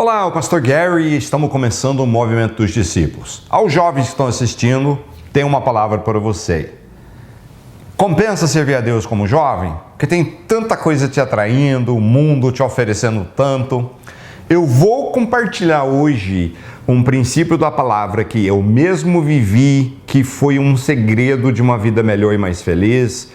Olá, o Pastor Gary e estamos começando o Movimento dos Discípulos. Aos jovens que estão assistindo, tem uma palavra para você. Compensa servir a Deus como jovem? Porque tem tanta coisa te atraindo, o mundo te oferecendo tanto. Eu vou compartilhar hoje um princípio da palavra que eu mesmo vivi, que foi um segredo de uma vida melhor e mais feliz,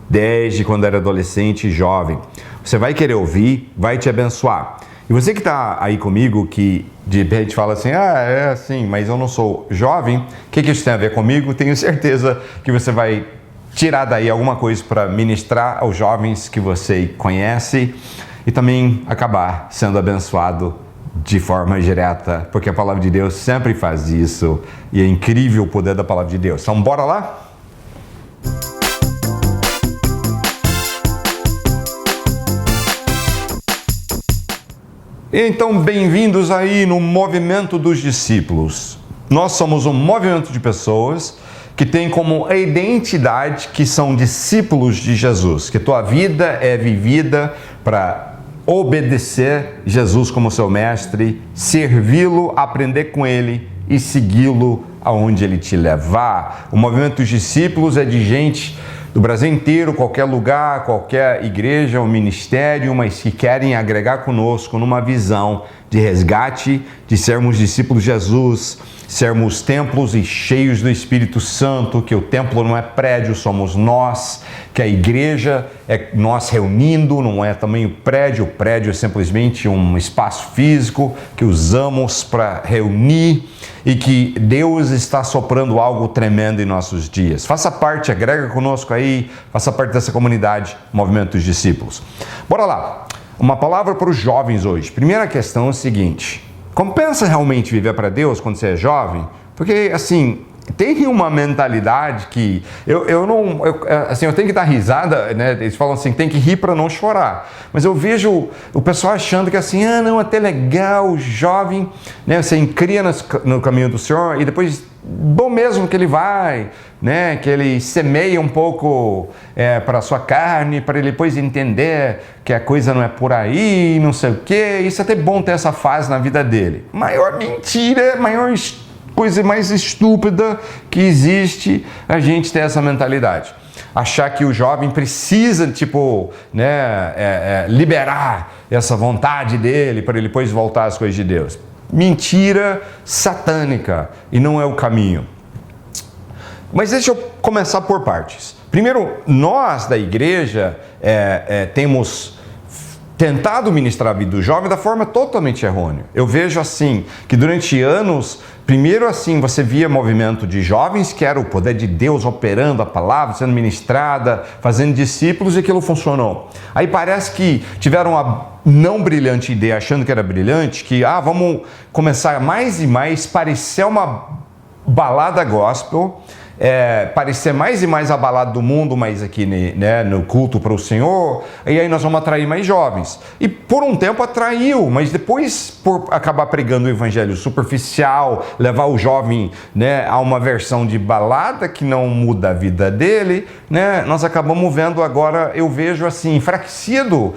desde quando era adolescente e jovem. Você vai querer ouvir, vai te abençoar. E você que está aí comigo, que de repente fala assim, é assim, mas eu não sou jovem, o que isso tem a ver comigo? Tenho certeza que você vai tirar daí alguma coisa para ministrar aos jovens que você conhece e também acabar sendo abençoado de forma direta, porque a palavra de Deus sempre faz isso e é incrível o poder da palavra de Deus. Então, bora lá? Então, bem-vindos aí no Movimento dos Discípulos. Nós somos um movimento de pessoas que tem como identidade que são discípulos de Jesus, que tua vida é vivida para obedecer Jesus como seu mestre, servi-lo, aprender com ele e segui-lo aonde ele te levar. O Movimento dos Discípulos é de gente do Brasil inteiro, qualquer lugar, qualquer igreja ou ministério, mas que querem agregar conosco numa visão de resgate, de sermos discípulos de Jesus, sermos templos e cheios do Espírito Santo, que o templo não é prédio, somos nós, que a igreja é nós reunindo, não é também o prédio é simplesmente um espaço físico que usamos para reunir e que Deus está soprando algo tremendo em nossos dias. Faça parte, agrega conosco aí, faça parte dessa comunidade, Movimento dos Discípulos. Bora lá, uma palavra para os jovens hoje. Primeira questão é o seguinte: compensa realmente viver para Deus quando você é jovem? Porque, assim, tem uma mentalidade que eu tenho que dar risada, né? Eles falam assim, tem que rir para não chorar. Mas eu vejo o pessoal achando que assim, não, até legal, jovem, né? Você cria no caminho do Senhor e depois, bom mesmo que ele vai, né? Que ele semeia um pouco para a sua carne, para ele depois entender que a coisa não é por aí, não sei o quê. Isso é até bom ter essa fase na vida dele. Maior mentira, maior coisa mais estúpida que existe, a gente ter essa mentalidade. Achar que o jovem precisa, liberar essa vontade dele para ele depois voltar às coisas de Deus. Mentira satânica e não é o caminho. Mas deixa eu começar por partes. Primeiro, nós da igreja temos tentado ministrar a vida do jovem da forma totalmente errônea. Eu vejo assim, que durante anos, primeiro assim, você via movimento de jovens, que era o poder de Deus operando a palavra, sendo ministrada, fazendo discípulos, e aquilo funcionou. Aí parece que tiveram a não brilhante ideia, achando que era brilhante, que vamos começar mais e mais parecer uma balada gospel, parecer mais e mais a balada do mundo, mas aqui no culto para o Senhor, e aí nós vamos atrair mais jovens. E por um tempo atraiu, mas depois, por acabar pregando o evangelho superficial, levar o jovem a uma versão de balada que não muda a vida dele, nós acabamos vendo agora, eu vejo assim, enfraquecido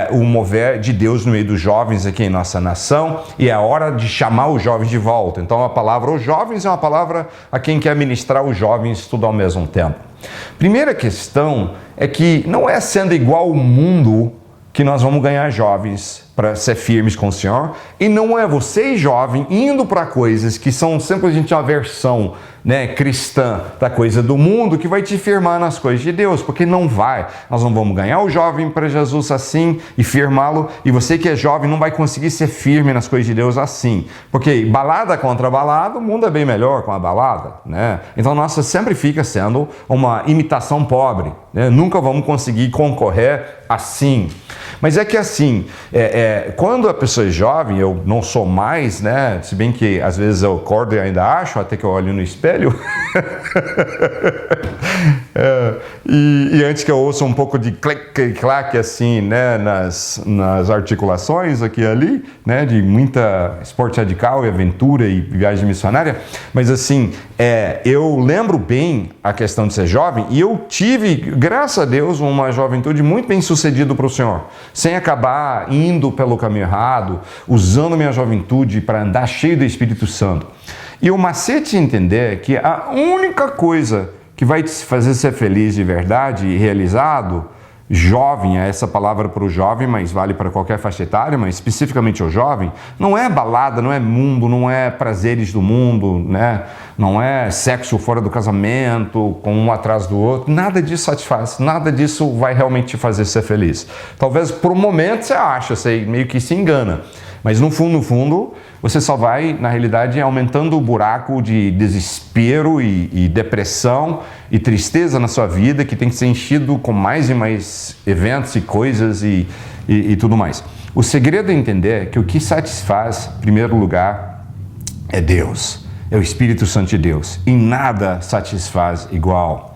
o mover de Deus no meio dos jovens aqui em nossa nação, e é hora de chamar os jovens de volta. Então a palavra os jovens é uma palavra a quem quer ministrar os jovens tudo ao mesmo tempo. Primeira questão é que não é sendo igual ao mundo que nós vamos ganhar jovens para ser firmes com o Senhor, e não é você, jovem, indo para coisas que são simplesmente uma versão cristã da coisa do mundo que vai te firmar nas coisas de Deus, porque não vai. Nós não vamos ganhar o jovem para Jesus assim e firmá-lo, e você que é jovem não vai conseguir ser firme nas coisas de Deus assim, porque balada contra balada, o mundo é bem melhor com a balada, Então nossa sempre fica sendo uma imitação pobre, Nunca vamos conseguir concorrer assim. Mas é que assim, quando a pessoa é jovem, eu não sou mais, se bem que às vezes eu acordo e ainda acho, até que eu olho no espelho, e antes que eu ouça um pouco de clique-claque assim, nas articulações aqui e ali, de muita esporte radical e aventura e viagem missionária, mas assim, eu lembro bem a questão de ser jovem, e eu tive, graças a Deus, uma juventude muito bem sucedida para o Senhor, sem acabar indo pelo caminho errado, usando minha juventude para andar cheio do Espírito Santo. E o macete é entender que a única coisa que vai te fazer ser feliz de verdade e realizado, jovem, é essa palavra para o jovem, mas vale para qualquer faixa etária, mas especificamente o jovem, não é balada, não é mundo, não é prazeres do mundo, né? Não é sexo fora do casamento, com um atrás do outro, nada disso satisfaz, nada disso vai realmente te fazer ser feliz. Talvez por um momento você acha, você meio que se engana, mas no fundo, você só vai, na realidade, aumentando o buraco de desespero e depressão e tristeza na sua vida, que tem que ser enchido com mais e mais eventos e coisas e tudo mais. O segredo é entender que o que satisfaz, em primeiro lugar, é Deus. É o Espírito Santo de Deus. E nada satisfaz igual.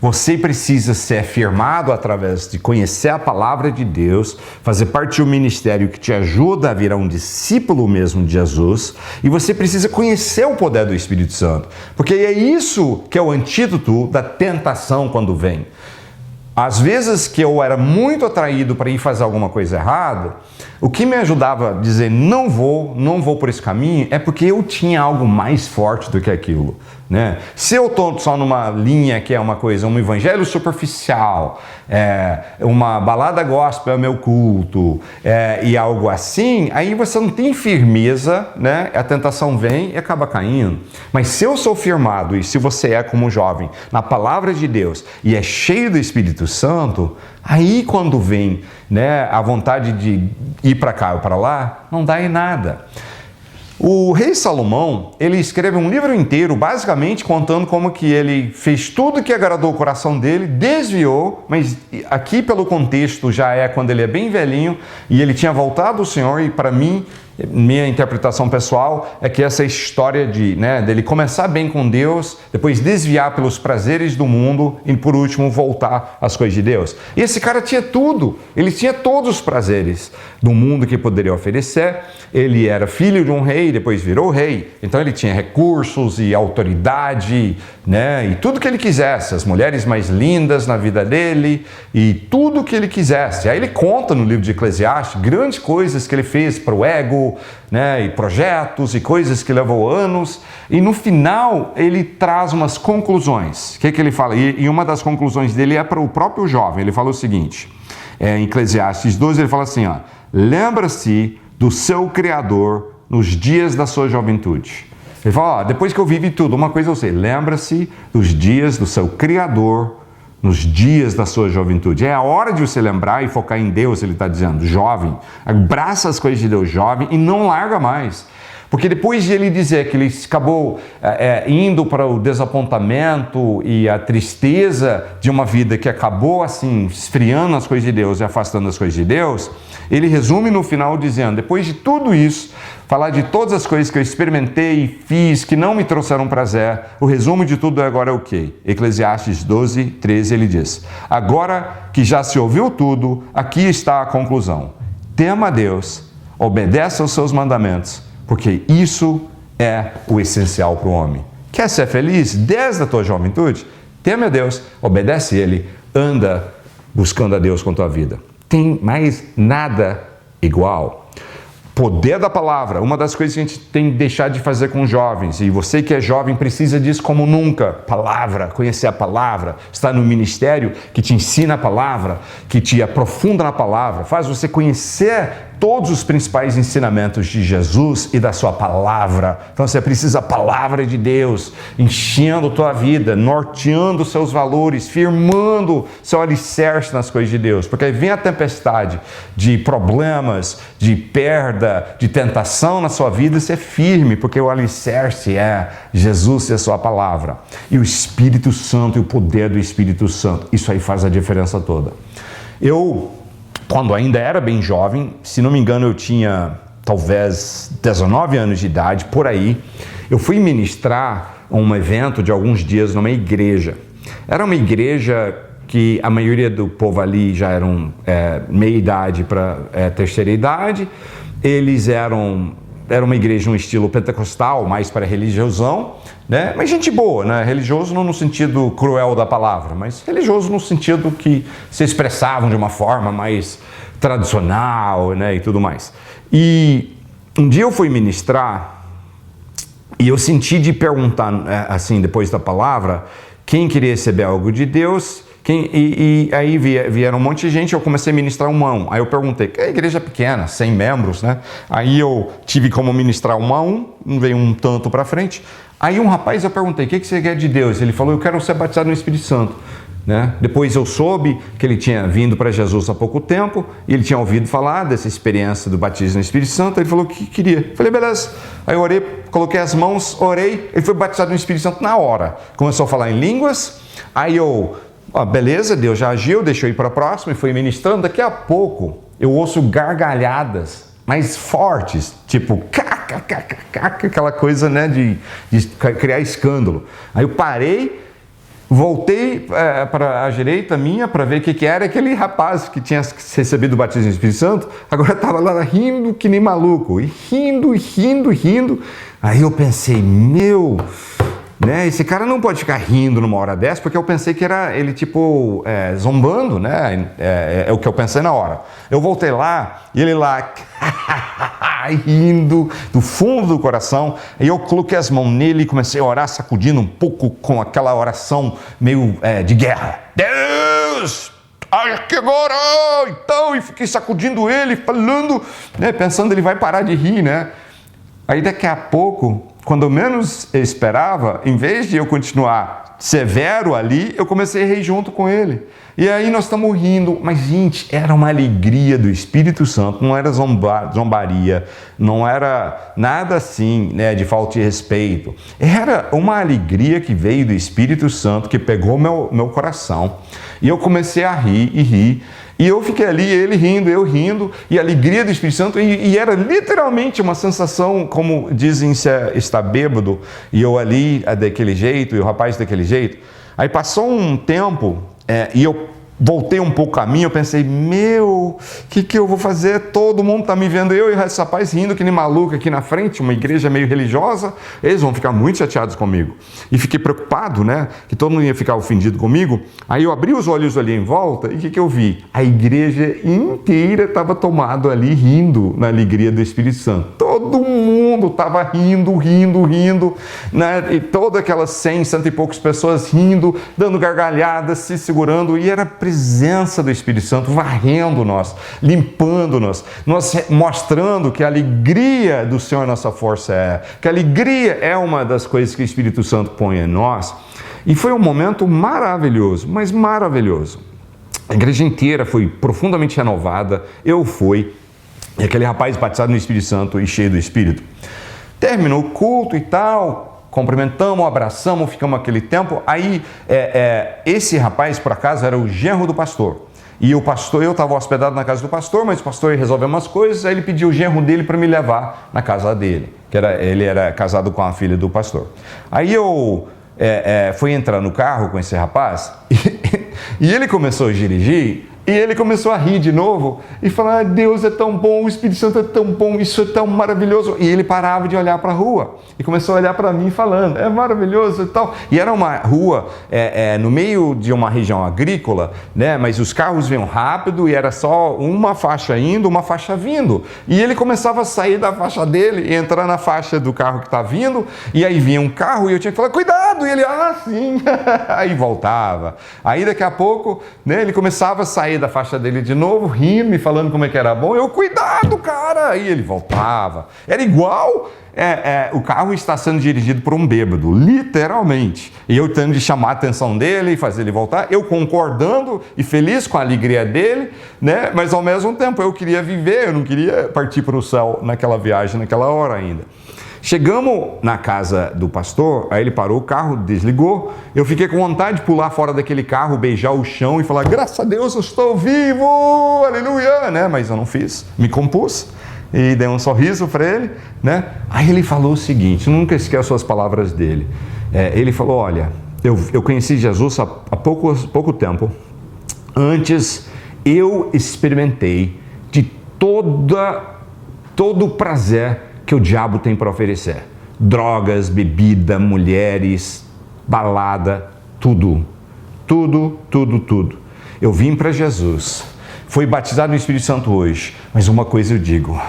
Você precisa ser afirmado através de conhecer a palavra de Deus, fazer parte de um ministério que te ajuda a virar um discípulo mesmo de Jesus, e você precisa conhecer o poder do Espírito Santo, porque é isso que é o antídoto da tentação quando vem. Às vezes que eu era muito atraído para ir fazer alguma coisa errada, o que me ajudava a dizer não vou por esse caminho, é porque eu tinha algo mais forte do que aquilo, né? Se eu estou só numa linha que é uma coisa, um evangelho superficial, uma balada gospel é meu culto, e algo assim, aí você não tem firmeza, né? A tentação vem e acaba caindo. Mas se eu sou firmado, e se você é como jovem, na palavra de Deus, e é cheio do Espírito Santo, aí quando vem, né, a vontade de ir para cá ou para lá, não dá em nada. O rei Salomão, ele escreve um livro inteiro, basicamente contando como que ele fez tudo que agradou o coração dele, desviou, mas aqui pelo contexto já é quando ele é bem velhinho e ele tinha voltado ao Senhor, e para mim, minha interpretação pessoal é que essa história dele começar bem com Deus, depois desviar pelos prazeres do mundo e por último voltar às coisas de Deus. E esse cara tinha tudo, ele tinha todos os prazeres do mundo que poderia oferecer, ele era filho de um rei, depois virou rei, então ele tinha recursos e autoridade, né? E tudo que ele quisesse, as mulheres mais lindas na vida dele e tudo que ele quisesse. Aí ele conta no livro de Eclesiastes grandes coisas que ele fez para o ego, né? E projetos e coisas que levou anos, e no final ele traz umas conclusões. O que ele fala? E uma das conclusões dele é para o próprio jovem. Ele fala o seguinte, em Eclesiastes 12, ele fala assim, ó: lembra-se do seu Criador nos dias da sua juventude. Ele fala, depois que eu vivi tudo, uma coisa eu sei, lembra-se dos dias do seu Criador nos dias da sua juventude. É a hora de você lembrar e focar em Deus, ele está dizendo, jovem, abraça as coisas de Deus, jovem, e não larga mais. Porque depois de ele dizer que ele acabou indo para o desapontamento e a tristeza de uma vida que acabou assim, esfriando as coisas de Deus e afastando as coisas de Deus, ele resume no final dizendo, depois de tudo isso, falar de todas as coisas que eu experimentei e fiz, que não me trouxeram prazer, o resumo de tudo agora é o quê? Eclesiastes 12, 13, ele diz, agora que já se ouviu tudo, aqui está a conclusão. Tema a Deus, obedeça aos seus mandamentos, porque isso é o essencial para o homem. Quer ser feliz desde a tua juventude? Teme a Deus, obedece Ele, anda buscando a Deus com a tua vida. Tem mais nada igual. Poder da palavra, uma das coisas que a gente tem que deixar de fazer com os jovens, e você que é jovem precisa disso como nunca, palavra, conhecer a palavra, estar no ministério que te ensina a palavra, que te aprofunda na palavra, faz você conhecer todos os principais ensinamentos de Jesus e da sua palavra. Então você precisa da palavra de Deus, enchendo tua vida, norteando seus valores, firmando seu alicerce nas coisas de Deus. Porque aí vem a tempestade de problemas, de perda, de tentação na sua vida, você é firme, porque o alicerce é Jesus e a sua palavra. E o Espírito Santo e o poder do Espírito Santo. Isso aí faz a diferença toda. Quando ainda era bem jovem, se não me engano eu tinha talvez 19 anos de idade, por aí, eu fui ministrar um evento de alguns dias numa igreja. Era uma igreja que a maioria do povo ali já eram meia idade para terceira idade, eles eram era uma igreja, um estilo pentecostal, mais para religiosão, né? Mas gente boa, né? Religioso não no sentido cruel da palavra, mas religioso no sentido que se expressavam de uma forma mais tradicional, né? E tudo mais. E um dia eu fui ministrar e eu senti de perguntar, assim, depois da palavra, quem queria receber algo de Deus. E aí vieram um monte de gente, eu comecei a ministrar um a um. Aí eu perguntei, que a igreja é pequena, 100 membros, né? Aí eu tive como ministrar um a um, não veio um tanto para frente. Aí um rapaz, eu perguntei, o que você quer de Deus? Ele falou, eu quero ser batizado no Espírito Santo. Né? Depois eu soube que ele tinha vindo para Jesus há pouco tempo, e ele tinha ouvido falar dessa experiência do batismo no Espírito Santo, ele falou que queria. Falei, beleza. Aí eu orei, coloquei as mãos, orei, ele foi batizado no Espírito Santo na hora. Começou a falar em línguas, aí eu... beleza, Deus já agiu, deixou eu ir para a próxima e fui ministrando. Daqui a pouco eu ouço gargalhadas mais fortes, tipo aquela coisa, né, de criar escândalo. Aí eu parei, voltei para a direita minha para ver o que era aquele rapaz que tinha recebido o batismo do Espírito Santo. Agora estava lá rindo que nem maluco, e rindo. Aí eu pensei, né? Esse cara não pode ficar rindo numa hora dessa, porque eu pensei que era ele tipo zombando, né? É o que eu pensei na hora. Eu voltei lá e ele lá rindo do fundo do coração. E eu coloquei as mãos nele e comecei a orar, sacudindo um pouco com aquela oração meio de guerra. Deus! Aqui agora! Então, e fiquei sacudindo ele, falando, né? Pensando ele vai parar de rir, né? Aí daqui a pouco, quando eu menos esperava, em vez de eu continuar severo ali, eu comecei a rir junto com ele. E aí nós estamos rindo, mas gente, era uma alegria do Espírito Santo, não era zombaria, não era nada assim, né, de falta de respeito. Era uma alegria que veio do Espírito Santo, que pegou meu coração. E eu comecei a rir e rir. E eu fiquei ali, ele rindo, eu rindo, e a alegria do Espírito Santo, e era literalmente uma sensação, como dizem, se está bêbado, e eu ali daquele jeito, e o rapaz daquele jeito. Aí passou um tempo, e eu voltei um pouco o caminho, eu pensei, o que eu vou fazer? Todo mundo está me vendo, eu e esse rapaz rindo que nem maluco aqui na frente, uma igreja meio religiosa, eles vão ficar muito chateados comigo. E fiquei preocupado, né, que todo mundo ia ficar ofendido comigo. Aí eu abri os olhos ali em volta, e o que eu vi? A igreja inteira estava tomada ali, rindo na alegria do Espírito Santo. Todo mundo estava rindo, né, e todas aquelas 100 e poucas pessoas rindo, dando gargalhadas, se segurando, e era presença do Espírito Santo varrendo nós, limpando-nos, mostrando que a alegria do Senhor nossa força que a alegria é uma das coisas que o Espírito Santo põe em nós. E foi um momento maravilhoso, mas maravilhoso. A igreja inteira foi profundamente renovada, eu fui, e aquele rapaz batizado no Espírito Santo e cheio do Espírito. Terminou o culto e tal, cumprimentamos, abraçamos, ficamos aquele tempo. Aí, esse rapaz, por acaso, era o genro do pastor. E o pastor, eu estava hospedado na casa do pastor, mas o pastor ia resolver umas coisas, aí ele pediu o genro dele para me levar na casa dele, ele era casado com a filha do pastor. Aí eu fui entrar no carro com esse rapaz, e ele começou a dirigir, e ele começou a rir de novo e falar, Deus é tão bom, o Espírito Santo é tão bom, isso é tão maravilhoso. E ele parava de olhar para a rua e começou a olhar para mim falando, é maravilhoso e tal. E era uma rua no meio de uma região agrícola, né? Mas os carros vinham rápido e era só uma faixa indo, uma faixa vindo. E ele começava a sair da faixa dele e entrar na faixa do carro que está vindo, e aí vinha um carro e eu tinha que falar, cuidado! E ele, sim! Aí voltava. Aí daqui a pouco, né, ele começava a sair da faixa dele de novo, rindo, me falando como é que era bom. Eu, cuidado, cara! Aí ele voltava. Era igual o carro está sendo dirigido por um bêbado, literalmente. E eu tendo de chamar a atenção dele e fazer ele voltar, eu concordando e feliz com a alegria dele, né? Mas ao mesmo tempo eu queria viver, eu não queria partir para o céu naquela viagem, naquela hora ainda. Chegamos na casa do pastor, aí ele parou o carro, desligou, eu fiquei com vontade de pular fora daquele carro, beijar o chão e falar, graças a Deus eu estou vivo, aleluia, né? Mas eu não fiz, me compus e dei um sorriso para ele, né? Aí ele falou o seguinte, nunca esqueço as palavras dele, ele falou, olha, eu conheci Jesus há pouco tempo, antes eu experimentei de todo o prazer que o diabo tem para oferecer. Drogas, bebida, mulheres, balada, tudo. Tudo. Eu vim para Jesus, fui batizado no Espírito Santo hoje, mas uma coisa eu digo,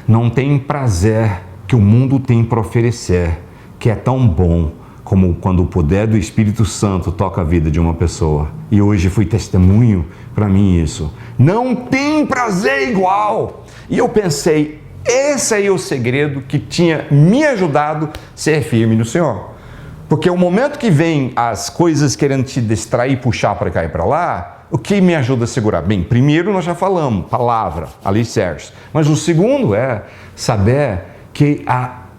não tem prazer que o mundo tem para oferecer, que é tão bom como quando o poder do Espírito Santo toca a vida de uma pessoa. E hoje fui testemunho para mim isso. Não tem prazer igual. E eu pensei, esse aí é o segredo que tinha me ajudado a ser firme no Senhor. Porque o momento que vem as coisas querendo te distrair, puxar para cá e para lá, o que me ajuda a segurar? Bem, primeiro nós já falamos, palavra, alicerce. Mas o segundo é saber que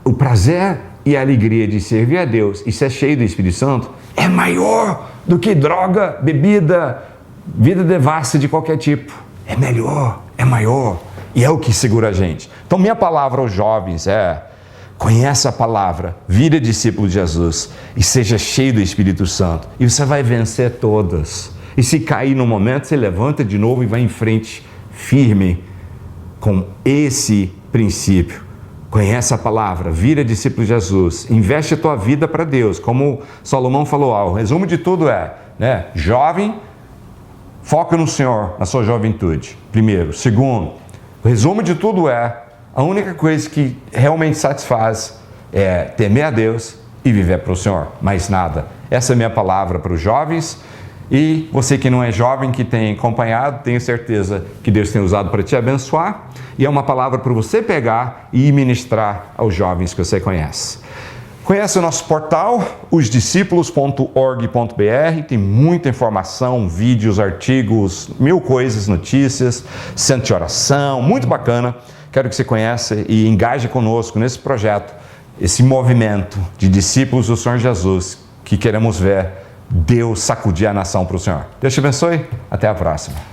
o prazer e a alegria de servir a Deus e ser cheio do Espírito Santo é maior do que droga, bebida, vida devassa de qualquer tipo. É melhor, é maior e é o que segura a gente. Então minha palavra aos jovens é: conheça a palavra, vira discípulo de Jesus e seja cheio do Espírito Santo e você vai vencer todas. E se cair no momento, você levanta de novo e vai em frente firme com esse princípio. Conhece a palavra, vira discípulo de Jesus, investe a tua vida para Deus. Como Salomão falou, o resumo de tudo é, jovem, foca no Senhor, na sua juventude, primeiro. Segundo, o resumo de tudo é, a única coisa que realmente satisfaz é temer a Deus e viver para o Senhor, mais nada. Essa é a minha palavra para os jovens. E você que não é jovem, que tem acompanhado, tenho certeza que Deus tem usado para te abençoar. E é uma palavra para você pegar e ministrar aos jovens que você conhece. Conhece o nosso portal, osdiscípulos.org.br, tem muita informação, vídeos, artigos, 1000 coisas, notícias, centro de oração, muito bacana. Quero que você conheça e engaje conosco nesse projeto, esse movimento de discípulos do Senhor Jesus, que queremos ver Deus sacudir a nação para o Senhor. Deus te abençoe. Até a próxima.